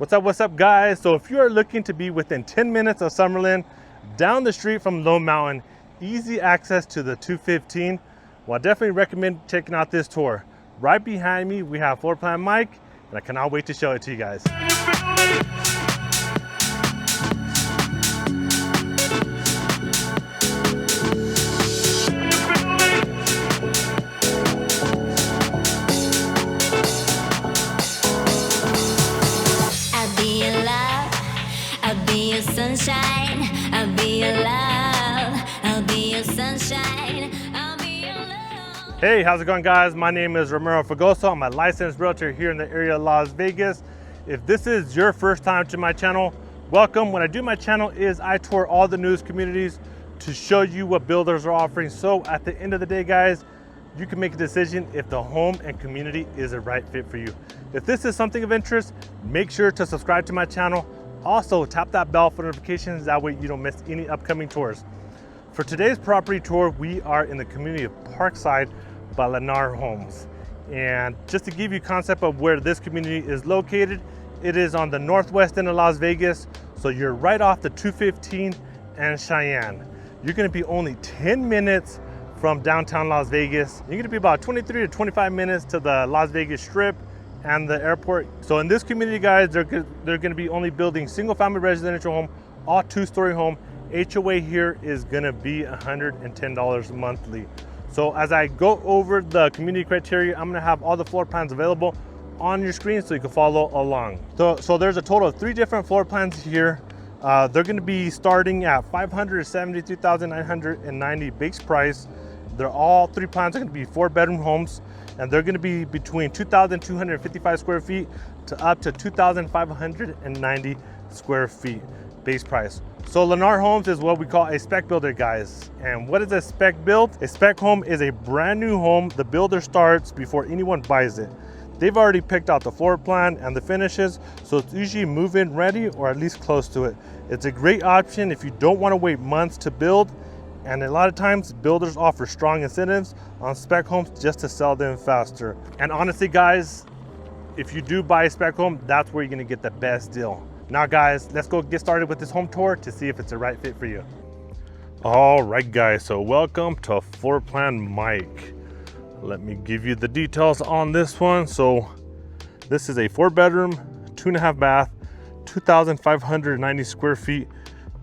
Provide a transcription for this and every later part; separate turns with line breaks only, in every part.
What's up guys? So if you are looking to be within 10 minutes of Summerlin, down the street from Lone Mountain, easy access to the 215, well, I definitely recommend checking out this tour. Right behind me, we have floor plan Mike, and I cannot wait to show it to you guys.
Sunshine, I'll be your love, I'll be your sunshine, I'll be your love.
Hey, how's it going guys? My name is Ramiro Fregoso. I'm a licensed realtor here in the area of Las Vegas. If this is your first time to my channel, welcome. What I do my channel is I tour all the newest communities to show you what builders are offering. So at the end of the day guys, you can make a decision if the home and community is a right fit for you. If this is something of interest, make sure to subscribe to my channel. Also, tap that bell for notifications, that way you don't miss any upcoming tours. For today's property tour, we are in the community of Parkside by Lennar Homes. And just to give you a concept of where this community is located, it is on the northwest end of Las Vegas, so you're right off the 215 and Cheyenne. You're gonna be only 10 minutes from downtown Las Vegas. You're gonna be about 23 to 25 minutes to the Las Vegas Strip and the airport. So in this community guys, they're gonna be only building single family residential home, all 2-story home. HOA here is gonna be $110 monthly. So as I go over the community criteria, I'm gonna have all the floor plans available on your screen so you can follow along. So there's a total of 3 different floor plans here. They're gonna be starting at $573,990 base price. They're all 3 plans are gonna be 4-bedroom homes, and they're gonna be between 2,255 square feet to up to 2,590 square feet base price. So Lennar Homes is what we call a spec builder guys. And what is a spec build? A spec home is a brand new home. The builder starts before anyone buys it. They've already picked out the floor plan and the finishes, so it's usually move-in ready or at least close to it. It's a great option if you don't wanna wait months to build. And a lot of times builders offer strong incentives on spec homes just to sell them faster. And honestly guys, if you do buy a spec home, that's where you're gonna get the best deal. Now guys, let's go get started with this home tour to see if it's a right fit for you. All right guys, so welcome to Floor Plan Mike. Let me give you the details on this one. So this is a 4-bedroom, 2.5 bath, 2,590 square feet,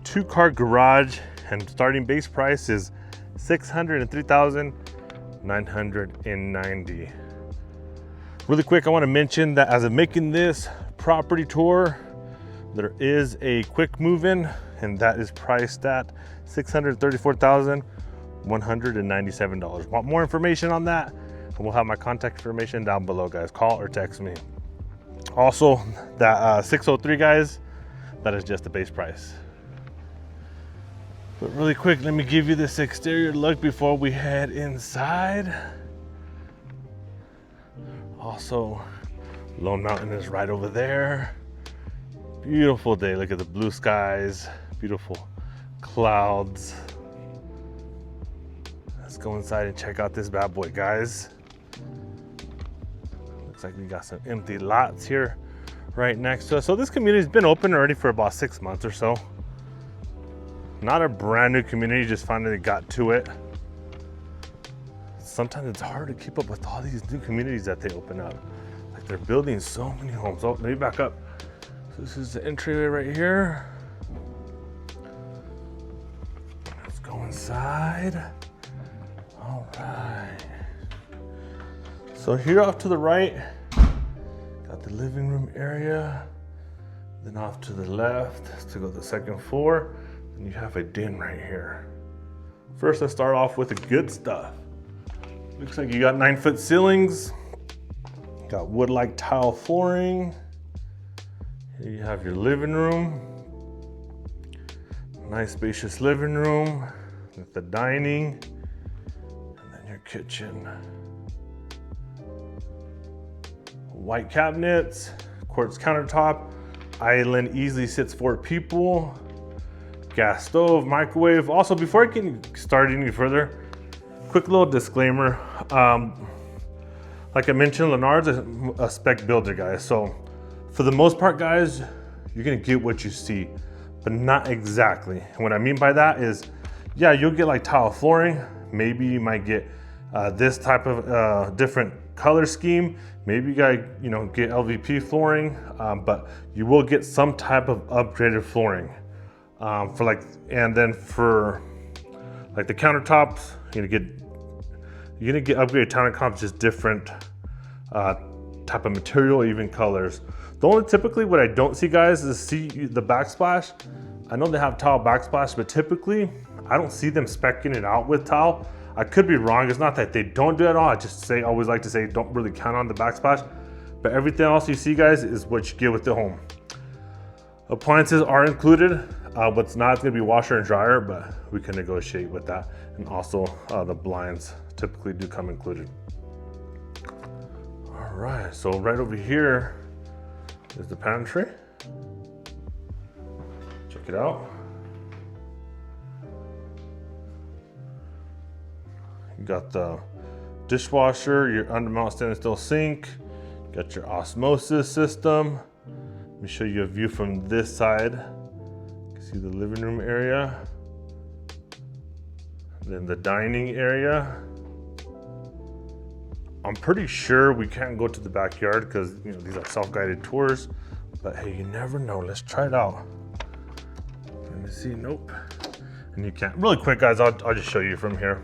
2-car garage, and starting base price is $603,990. Really quick, I want to mention that as of making this property tour, there is a quick move-in, and that is priced at $634,197. Want more information on that? And we'll have my contact information down below, guys. Call or text me. Also, that 603 guys, that is just the base price. But really quick, let me give you this exterior look before we head inside. Also, Lone Mountain is right over there. Beautiful day, look at the blue skies, beautiful clouds. Let's go inside and check out this bad boy, guys. Looks like we got some empty lots here right next to us. So this community's been open already for about 6 months or so. Not a brand new community, just finally got to it. Sometimes it's hard to keep up with all these new communities that they open up. Like they're building so many homes. Oh, let me back up. So this is the entryway right here. Let's go inside. All right. So here off to the right, got the living room area. Then off to the left to go to the 2nd floor. And you have a den right here. First, let's start off with the good stuff. Looks like you got 9-foot ceilings, got wood-like tile flooring. Here you have your living room. Nice spacious living room with the dining, and then your kitchen. White cabinets, quartz countertop, island easily sits 4 people. Gas stove, microwave. Also, before I can start any further, quick little disclaimer. Like I mentioned, Lennar's a spec builder, guys. So For the most part, guys, you're gonna get what you see, but not exactly. And what I mean by that is, yeah, you'll get like tile flooring. Maybe you might get this type of different color scheme. Maybe you gotta, get LVP flooring, but you will get some type of upgraded flooring and then for like the countertops, you're gonna get upgraded countertops, just different type of material, even colors. The only typically what I don't see, guys, is the backsplash. I know they have tile backsplash, but typically I don't see them speccing it out with tile. I could be wrong. It's not that they don't do it at all. I just always like to say, don't really count on the backsplash. But everything else you see, guys, is what you get with the home. Appliances are included. What's not is gonna be washer and dryer, but we can negotiate with that. And also the blinds typically do come included. All right, so right over here is the pantry. Check it out. You got the dishwasher, your undermount stainless steel sink, got your osmosis system. Let me show you a view from this side. You can see the living room area. Then the dining area. I'm pretty sure we can't go to the backyard because these are self-guided tours, but hey, you never know. Let's try it out. Let me see, nope. And you can't. Really quick, guys, I'll just show you from here.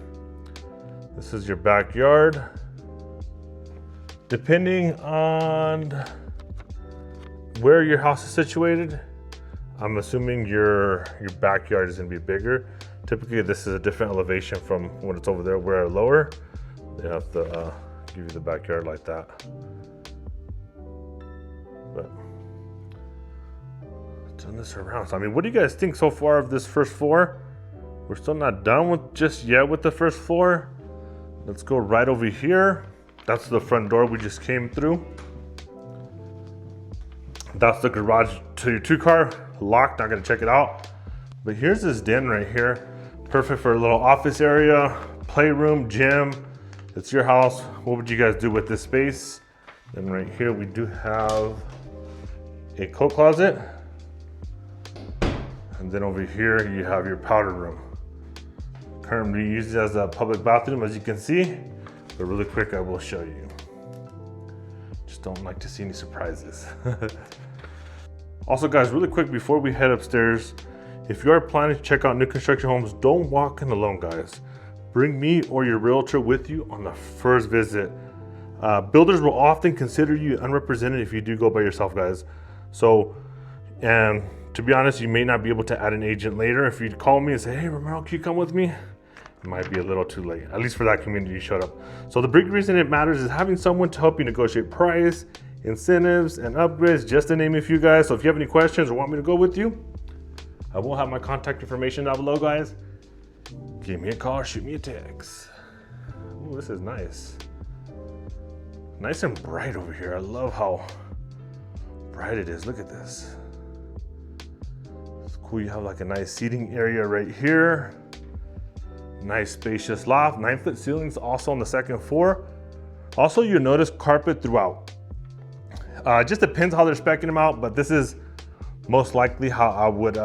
This is your backyard. Depending on where your house is situated, I'm assuming your backyard is gonna be bigger. Typically, this is a different elevation from when it's over there, where lower. They have to give you the backyard like that. But turn this around. So, I mean, what do you guys think so far of this first floor? We're still not done with just yet with the first floor. Let's go right over here. That's the front door we just came through. That's the garage to your 2-car. Locked, not gonna check it out. But here's this den right here. Perfect for a little office area, playroom, gym. It's your house. What would you guys do with this space? Then right here we do have a coat closet. And then over here you have your powder room. Currently used as a public bathroom, as you can see. But really quick, I will show you. Just don't like to see any surprises. Also, guys, really quick before we head upstairs, if you are planning to check out new construction homes, don't walk in alone, guys. Bring me or your realtor with you on the first visit. Builders will often consider you unrepresented if you do go by yourself, guys. So, and to be honest, you may not be able to add an agent later. If you call me and say, hey, Ramiro, can you come with me? It might be a little too late, at least for that community you showed up. So the big reason it matters is having someone to help you negotiate price, incentives, and upgrades, just to name a few, guys. So if you have any questions or want me to go with you, I will have my contact information down below, guys. Give me a call or shoot me a text. Ooh, this is nice. Nice and bright over here. I love how bright it is. Look at this. It's cool. You have like a nice seating area right here. Nice spacious loft. 9-foot ceilings also on the second floor. Also, you'll notice carpet throughout. It just depends how they're speccing them out, but this is most likely how I would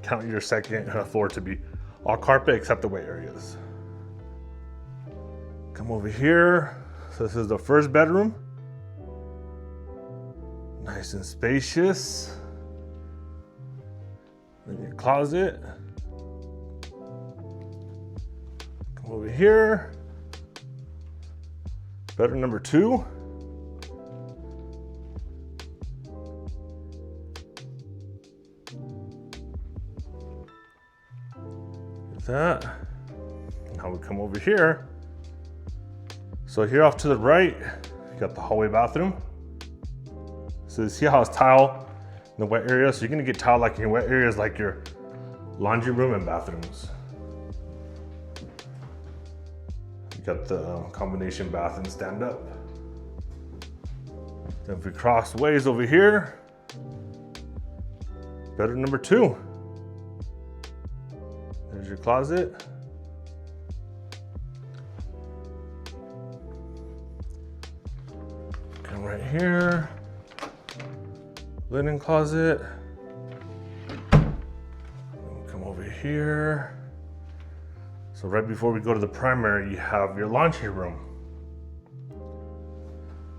count your second floor to be. All carpet except the wet areas. Come over here. So this is the first bedroom. Nice and spacious. Then your closet. Come over here. Bedroom number 2. That. Now we come over here. So here off to the right, you got the hallway bathroom. So you see how it's tile in the wet area? So you're gonna get tile like in your wet areas, like your laundry room and bathrooms. You got the combination bath and stand up. Then if we cross ways over here, bedroom number 2. There's your closet. Come right here. linen closet. Come over here. So right before we go to the primary, you have your laundry room.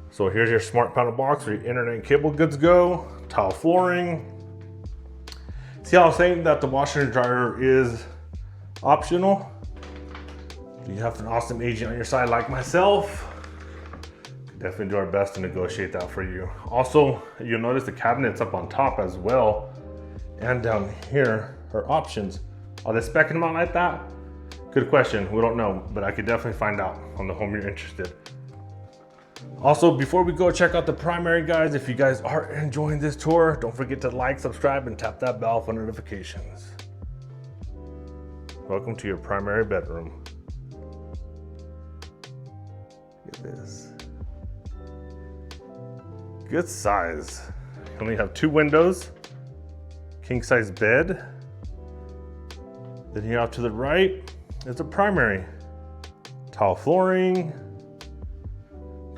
So here's your smart panel box where your internet and cable goods go, tile flooring. See how I was saying that the washer and dryer is optional? Do you have an awesome agent on your side like myself? Definitely do our best to negotiate that for you. Also, you'll notice the cabinets up on top as well and down here are options. Are they speccing them out like that? Good question, we don't know, but I could definitely find out on the home you're interested. Also, before we go check out the primary, guys, if you guys are enjoying this tour, don't forget to like, subscribe, and tap that bell for notifications. Welcome to your primary bedroom. Look at this. Good size. You only have 2 windows, king size bed. Then here off to the right is a primary. Tile flooring.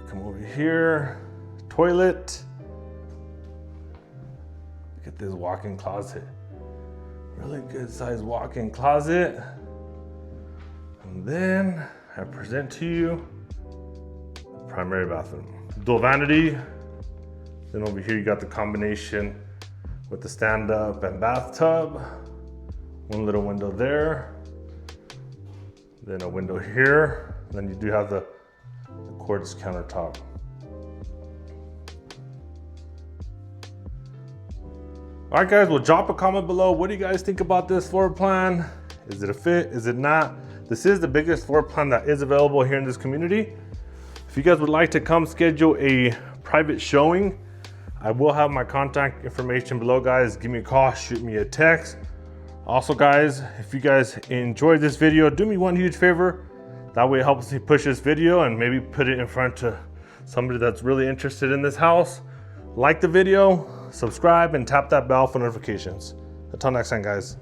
Come over here, toilet. Look at this walk-in closet. Really good size walk-in closet. And then I present to you the primary bathroom. Dual vanity. Then over here you got the combination with the stand-up and bathtub. One little window there. Then a window here. Then you do have the quartz countertop. All right, guys, well, drop a comment below. What do you guys think about this floor plan? Is it a fit? Is it not? This is the biggest floor plan that is available here in this community. If you guys would like to come schedule a private showing, I will have my contact information below, guys. Give me a call, shoot me a text. Also, guys, if you guys enjoyed this video, do me one huge favor. That way it helps me push this video and maybe put it in front of somebody that's really interested in this house. Like the video, subscribe, and tap that bell for notifications. Until next time, guys.